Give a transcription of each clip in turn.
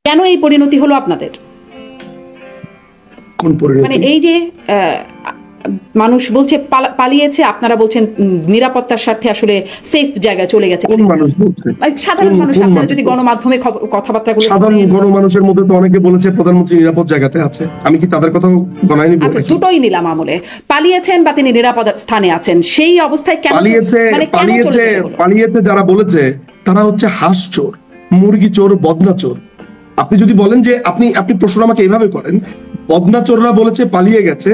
কেন এই পরিণতি হলো আপনাদের? কোন পরিণতি? মানে এই যে মানুষ বলছে পালিয়েছে, আপনারা বলছেন নিরাপত্তার স্বার্থে আসলে সেফ জায়গায় চলে গেছে। কোন মানুষ বলছে? সাধারণ মানুষ। আপনারা যদি গণমাধ্যমে কথাবার্তাগুলো, সাধারণ গণমানুষের মধ্যে তো অনেকে বলেছে প্রধানমন্ত্রী নিরাপদ জায়গাতে আছে। আমি কি তাদের কথাও গণায় নিব? আচ্ছা, দুটোই নিলাম আমলে। পালিয়েছেন বা তিনি নিরাপদ স্থানে আছেন, সেই অবস্থায় কেন পালিয়েছে যারা বলেছে তারা হচ্ছে হাঁস চোর, মুরগি চোর, বদনা চোর। আপনি যদি বলেন যে আপনি প্রশ্ন আমাকে এইভাবে করেন, বদনা চোররা বলেছে পালিয়ে গেছে,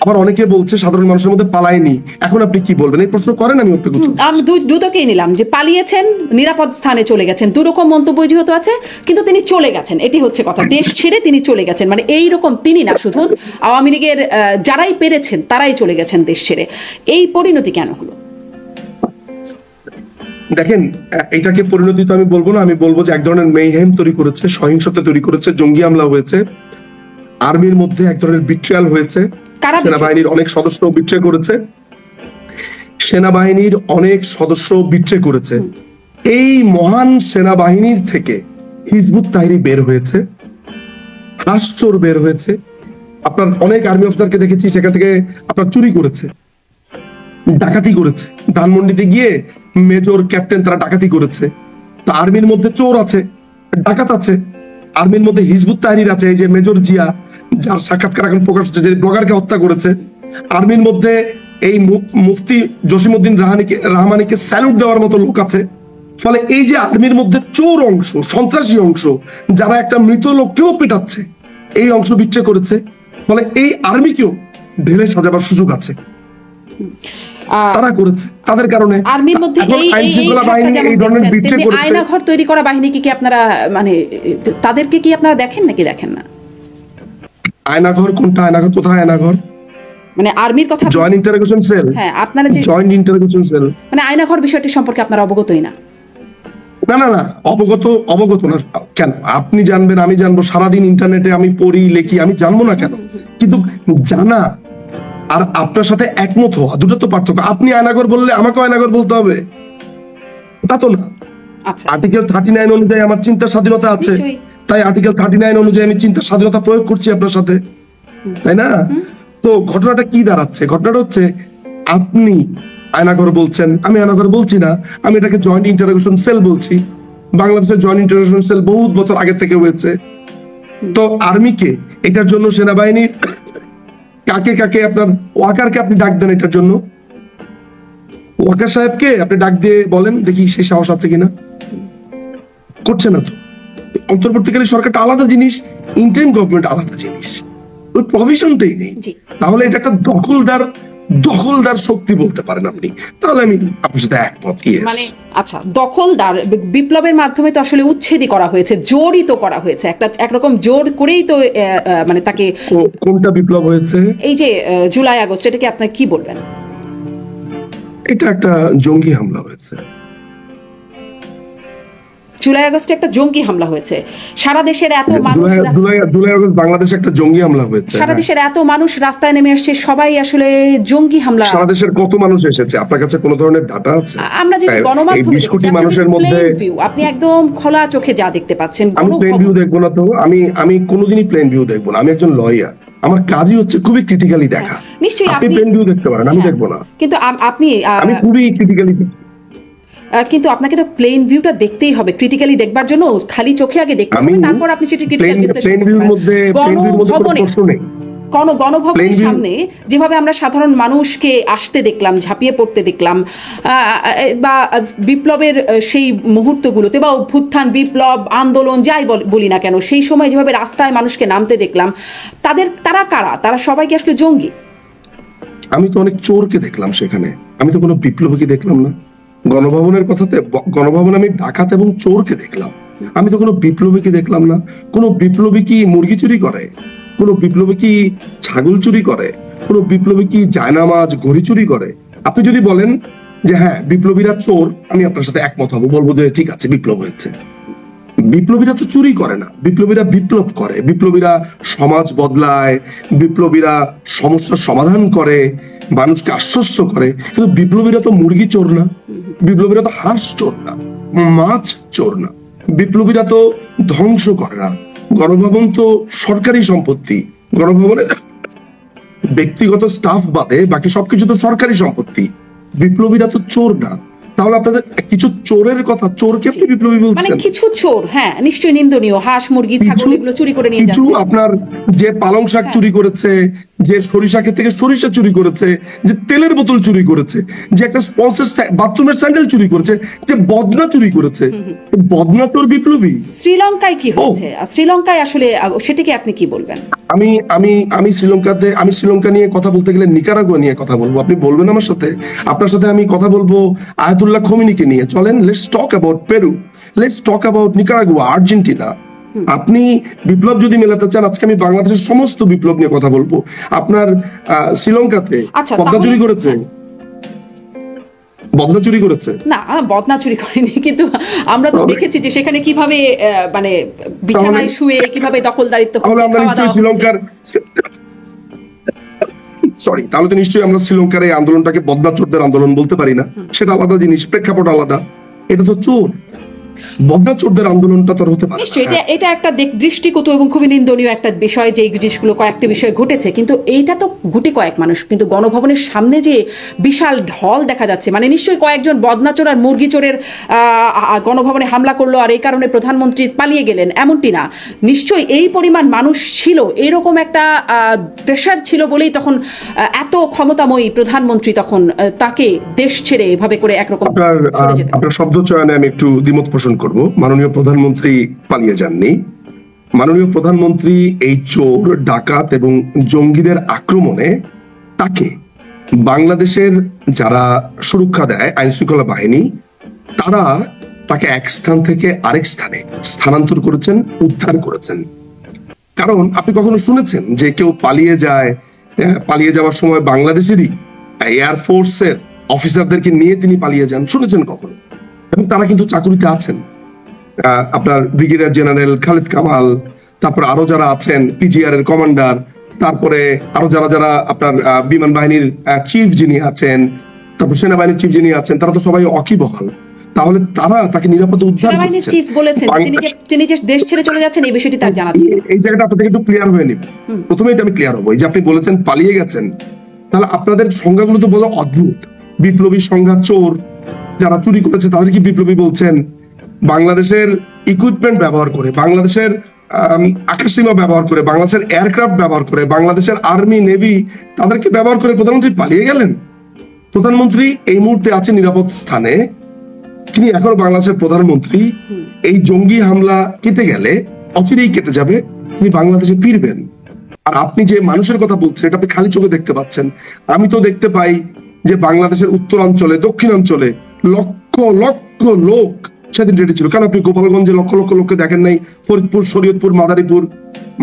আবার অনেকে বলছে সাধারণ মানুষের মধ্যে পালায়নি, এখন আপনি কি বলবেন? এই প্রশ্ন করেন, আমি দুটোকেই নিলাম যে পালিয়েছেন, নিরাপদ স্থানে চলে গেছেন, দুরকম মন্তব্য যেহেতু আছে, কিন্তু তিনি চলে গেছেন, এটি হচ্ছে কথা। দেশ ছেড়ে তিনি চলে গেছেন, মানে এইরকম তিনি না, শুধু আওয়ামী লীগের যারাই পেরেছেন তারাই চলে গেছেন দেশ ছেড়ে। এই পরিণতি কেন হলো? দেখেন, এটাকে পরিণতি তো আমি বলবো না, আমি বলবো যে এক ধরনের মেইহেম তৈরি করেছে, সহিংসতা তৈরি করেছে, জঙ্গি হামলা হয়েছে, আর্মির মধ্যে এক ধরনের বিট্রিয়াল হয়েছে, সেনাবাহিনীর অনেক সদস্য বিট্রে করেছে, সেনাবাহিনীর অনেক সদস্য বিট্রে করেছে। এই মহান সেনাবাহিনীর থেকে হিজবুত তাহরি বের হয়েছে, হাসচোর বের হয়েছে। আপনার অনেক আর্মি অফিসারকে দেখেছি সেখান থেকে আপনার চুরি করেছে, ডাকাতি করেছে, ধানমন্ডিতে গিয়ে মেজর, ক্যাপ্টেন তারা ডাকাতি করেছে। তো আর্মির মধ্যে চোর আছে, ডাকাত আছে, আর্মির মধ্যে হিজবুত তাহরির আছে, এই যে মেজর জিয়া, যার সাক্ষাৎকার এখন প্রকাশ হচ্ছে, যে ব্লগারকে হত্যা করেছে। আর্মির মধ্যে এই মুফতি জসিমউদ্দিন রহমানিকে স্যালুট দেওয়ার মতো লোক আছে। ফলে এই যে আর্মির মধ্যে চোর অংশ, সন্ত্রাসী অংশ, যারা একটা মৃত লোককেও পেটাচ্ছে, এই অংশ বিট্রে করেছে। ফলে এই আর্মিকেও ঢেলে সাজাবার সুযোগ আছে, তারা করেছে। তাদের কারণে আর্মির মধ্যে আইন শৃঙ্খলা বাহিনী এই ধরনের বিট্রে করেছে। আয়নাঘর তৈরি করা বাহিনীকে কি আপনারা, মানে তাদেরকে কি আপনারা দেখেন নাকি দেখেন না? আয়নাঘর কোনটা? আয়নাঘর কোথায়? আয়নাঘর মানে আর্মির কথা, জয়েন্ট ইন্টারোগেশন সেল। হ্যাঁ, আপনারা যে জয়েন্ট ইন্টারোগেশন সেল, মানে আয়নাঘর বিষয়টি সম্পর্কে আপনারা অবগতই না? না, অবগত না কেন? আপনি জানবেন, আমি জানবো, সারাদিন ইন্টারনেটে আমি পড়ি, লেখি, আমি জানবো না কেন? কিন্তু জানা আর আপনার সাথে একমত হওয়া, দুটো তো পার্থক্য। আপনি আয়নাঘর বললে আমাকেও আয়নাঘর বলতে হবে, তা তো না। আর্টিকেল 39 অনুযায়ী আমার চিন্তার স্বাধীনতা আছে, তাই আর্টিকেল 39 অনুযায়ী আমি চিন্তার স্বাধীনতা প্রয়োগ করছি আপনার সাথে, তাই না? তো ঘটনাটা কি দাঁড়াচ্ছে? ঘটনাটা হচ্ছে আপনি আয়নাঘর বলছেন, আমি আয়নাঘর বলছি না, আমি এটাকে জয়েন্ট ইন্টারোগেশন সেল বলছি। বাংলাদেশের জয়েন্ট ইন্টারোগেশন সেল বহুত বছর আগে থেকে হয়েছে। তো আর্মিকে এটার জন্য, সেনাবাহিনীর কাকে আপনার ওয়াকারকে আপনি ডাক দেন এটার জন্য, ওয়াকার সাহেবকে আপনি ডাক দিয়ে বলেন দেখি সে সাহস আছে কিনা। করছে না তো। অন্তর্বর্তীকালীন সরকারটা আলাদা জিনিস, ইন্টারিম গভর্নমেন্ট আলাদা জিনিস, ওই প্রভিশনটাই নেই। তাহলে এটা একটা দখলদার শক্তি বলতে পারেন আপনি, তাহলে আমি আপনার সাথে একমত। মানে আচ্ছা, দখলদার বিপ্লবের মাধ্যমে তো আসলে উচ্ছেদই করা হয়েছে, জোরই তো করা হয়েছে, একরকম জোর করেই তো, মানে তাকে। কোনটা বিপ্লব হয়েছে? এই যে জুলাই আগস্ট, এটাকে আপনি কি বলবেন? এটা একটা জঙ্গি হামলা হয়েছে। জুলাই আগস্টে একটা জঙ্গি হামলা হয়েছে। সারা দেশের এত মানুষ, জুলাই আগস্ট বাংলাদেশে একটা জঙ্গি হামলা হয়েছে। সারা দেশের এত মানুষ রাস্তায় নেমে আসছে, সবাই আসলে জঙ্গি হামলা। সারা দেশের কত মানুষ এসেছে? আপনার কাছে কোনো ধরনের ডাটা আছে? আমরা যে গণমাধ্যমে 20 কোটি মানুষের মধ্যে আপনি একদম খোলা চোখে যা দেখতে পাচ্ছেন। আমি প্লেন ভিউ দেখবো না তো, আমি কোনোদিনই প্লেন ভিউ দেখবো না। আমি একজন লয়ার, আমার কাজই হচ্ছে খুবই ক্রিটিক্যালি দেখা। নিশ্চয়ই আপনি প্লেন ভিউ দেখতে পারেন, আমি দেখবো না। কিন্তু আমি খুবই ক্রিটিক্যালি, কিন্তু আপনাকে তো প্লেন ভিউটা দেখতেই হবে। ক্রিটিক্যালি দেখবার জন্য খালি চোখে আগে দেখতে হবে, তারপর আপনি সেটা ক্রিটিক্যাল বিশ্লেষণ করবেন। গণভবনের সামনে যেভাবে আমরা সাধারণ মানুষকে আসতে দেখলাম, ঝাঁপিয়ে পড়তে দেখলাম, বা বিপ্লবের সেই মুহূর্তগুলোতে, বা অভ্যুত্থান, বিপ্লব, আন্দোলন যাই বলি না কেন, সেই সময় যেভাবে রাস্তায় মানুষকে নামতে দেখলাম, তারা কারা? তারা সবাইকে আসলে জঙ্গি? আমি তো অনেক চোরকে দেখলাম সেখানে, আমি তো কোনো বিপ্লবীকে দেখলাম না। গণভবনের কথাতে, গণভবনে আমি ডাকাত এবং চোরকে দেখলাম, আমি তো কোনো বিপ্লবীকে দেখলাম না। কোনো বিপ্লবী কি মুরগি চুরি করে? কোনো বিপ্লবী কি ছাগল চুরি করে? কোনো বিপ্লবী কি জায়নামাজ, ঘড়ি চুরি করে? আপনি যদি বলেন যে হ্যাঁ বিপ্লবীরা চোর, আমি আপনার সাথে একমত হব, বলবো যে ঠিক আছে, বিপ্লব হয়েছে। বিপ্লবীরা তো চুরি করে না, বিপ্লবীরা বিপ্লব করে, বিপ্লবীরা সমাজ বদলায়, বিপ্লবীরা সমস্যার সমাধান করে, মানুষকে আশ্বস্ত করে। কিন্তু বিপ্লবীরা তো মুরগি চোর না, বিপ্লবীরা তো হাঁস চোর না, মাছ চোর না, বিপ্লবীরা তো ধ্বংস করে না, গণভবন তো সরকারি সম্পত্তি, গণভবনের ব্যক্তিগত স্টাফ বাদে বাকি সবকিছু তো সরকারি সম্পত্তি। বিপ্লবীরা তো চোর না, তাহলে আপনাদের কিছু চোরের কথা, চোরকে আপনি বিপ্লবী মানে বলছেন? কিছু চোর, হ্যাঁ নিশ্চয়ই নিন্দনীয়, হাঁস মুরগি ছাগল এগুলো চুরি করে নিয়ে কিছু যাচ্ছে। আপনার যে পালং শাক চুরি করেছে, যে সরিষা ক্ষেত থেকে সরিষা চুরি করেছে, যে তেলের বোতল চুরি করেছে, যে একটা স্পন্সর বাথরুমের স্যান্ডেল চুরি করেছে, যে বদনা চুরি করেছে, বদনা চোর বিপ্লবী। শ্রীলঙ্কায় কি হচ্ছে? শ্রীলঙ্কায় আসলে সেটাকে আপনি কি বলবেন? আমি আমি আমি শ্রীলঙ্কা নিয়ে কথা বলতে গেলে নিকারাগুয়া নিয়ে কথা বলবো, আপনি বলবেন আমার সাথে? আপনার সাথে আমি কথা বলবো আয়াতুল্লাহ খোমেনিকে নিয়ে। চলেন, let's talk about Peru, let's talk about Nicaragua, Argentina. আপনি বিপ্লব যদি মেলাতে চান, আজকে আমি বাংলাদেশের সমস্ত বিপ্লব নিয়ে কথা বলবো। আপনার শ্রীলঙ্কাতে আচ্ছা, পদ্মা চুরি করেছে, বদনা চুরি করেছে না, বদনা চুরি করেনি, কিন্তু আমরা তো দেখেছি যে সেখানে কিভাবে মানে বিছানায় শুয়ে কিভাবে দখলদারিত্ব হচ্ছে, খাওয়া দাওয়া শ্রীলঙ্কার সরি, তাহলে তো নিশ্চয়ই আমরা শ্রীলঙ্কার এই আন্দোলনটাকে বদনা চোরদের আন্দোলন বলতে পারি না, সেটা আলাদা জিনিস, প্রেক্ষাপট আলাদা। এটা তো চোর, বদনা চোরদের আন্দোলনটা তো হতে পারে। নিশ্চয়ই এটা একটা দৃষ্টিকটু এবং খুবই নিন্দনীয় একটা বিষয়, যে এই জিনিসগুলো কয়েকটা বিষয় ঘটেছে, কিন্তু এইটা তো গুটি কয়েক মানুষ, কিন্তু গণভবনের সামনে যে বিশাল ঢল দেখা যাচ্ছে, মানে নিশ্চয়ই কয়েকজন বদনা চোর আর মুরগি চোরের গণভবনে হামলা করলো আর এই কারণে প্রধানমন্ত্রী পালিয়ে গেলেন এমনটি না, নিশ্চয়ই এই পরিমাণ মানুষ ছিল, এরকম একটা প্রেশার ছিল বলেই তখন এত ক্ষমতাময়ী প্রধানমন্ত্রী তখন তাকে দেশ ছেড়ে এভাবে করে একরকম আপনার শব্দ চয়নে আমি একটু দ্বিমত পোষণ করব। মাননীয় প্রধানমন্ত্রী পালিয়ে যাননি। মাননীয় প্রধানমন্ত্রী এই চোর, ডাকাত এবং জঙ্গিদের আক্রমণে তাকে বাংলাদেশের যারা সুরক্ষা দেয়, আইন শৃঙ্খলা বাহিনী, তারা তাকে এক স্থান থেকে আরেক স্থানে স্থানান্তর করেছেন, উদ্ধার করেছেন। কারণ আপনি কখনো শুনেছেন যে কেউ পালিয়ে যায়, পালিয়ে যাওয়ার সময় বাংলাদেশেরই এয়ারফোর্সের অফিসারদেরকে নিয়ে তিনি পালিয়ে যান? শুনেছেন কখনো? এবং তারা কিন্তু চাকুরিতে আছেন। আপনার ব্রিগেডিয়ার জেনারেল খালিদ কামাল, তারপর আরো যারা আছেন, পিজিআর এর কমান্ডার, তারপরে আরো যারা যারা আপনার বিমান বাহিনীর চিফ যিনি আছেন, তারপর সেনাবাহিনীর চিফ যিনি আছেন, তারা তো সবাই অকিবহাল। তাহলে তারা তাকে নিরাপদে উদ্ধার সেনাবাহিনীর চিফ বলেছেন তিনি যে দেশ ছেড়ে চলে যাচ্ছেন, এই বিষয়টি তার জানা ছিল। এই জায়গাটা আপনাদের একটু ক্লিয়ার হয়ে নিব। প্রথমে এটা আমি ক্লিয়ার হবো, যে আপনি বলেছেন পালিয়ে গেছেন, তাহলে আপনাদের সংজ্ঞাগুলো তো বড় অদ্ভুত। বিপ্লবী সংজ্ঞা চোর, যারা চুরি করেছে তাদেরকে বিপ্লবী বলছেন, বাংলাদেশের ইকুইপমেন্ট ব্যবহার করে, বাংলাদেশের আকাশসীমা ব্যবহার করে, বাংলাদেশের এয়ারক্রাফট ব্যবহার করে, বাংলাদেশের আর্মি নেভি তাদেরকে ব্যবহার করে প্রধানমন্ত্রী পালিয়ে গেলেন। প্রধানমন্ত্রী এই মুহূর্তে আছে নিরাপদ স্থানে, তিনি এখনো বাংলাদেশের প্রধানমন্ত্রী। এই জঙ্গি হামলা কেটে গেলে, অচিরেই কেটে যাবে, তিনি বাংলাদেশে ফিরবেন। আর আপনি যে মানুষের কথা বলছেন, এটা আপনি খালি চোখে দেখতে পাচ্ছেন। আমি তো দেখতে পাই যে বাংলাদেশের উত্তরাঞ্চলে, দক্ষিণাঞ্চলে লক্ষ লক্ষ লোক সেদিন রেডি ছিল। কেন আপনি গোপালগঞ্জে লক্ষ লক্ষ লোককে দেখেন নাই? ফরিদপুর, শরীয়তপুর, মাদারীপুর।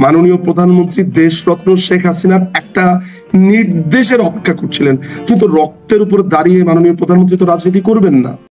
মাননীয় প্রধানমন্ত্রী দেশরত্ন শেখ হাসিনার একটা নির্দেশের অপেক্ষা করছিলেন, কিন্তু রক্তের উপর দাঁড়িয়ে মাননীয় প্রধানমন্ত্রী তো রাজনীতি করবেন না।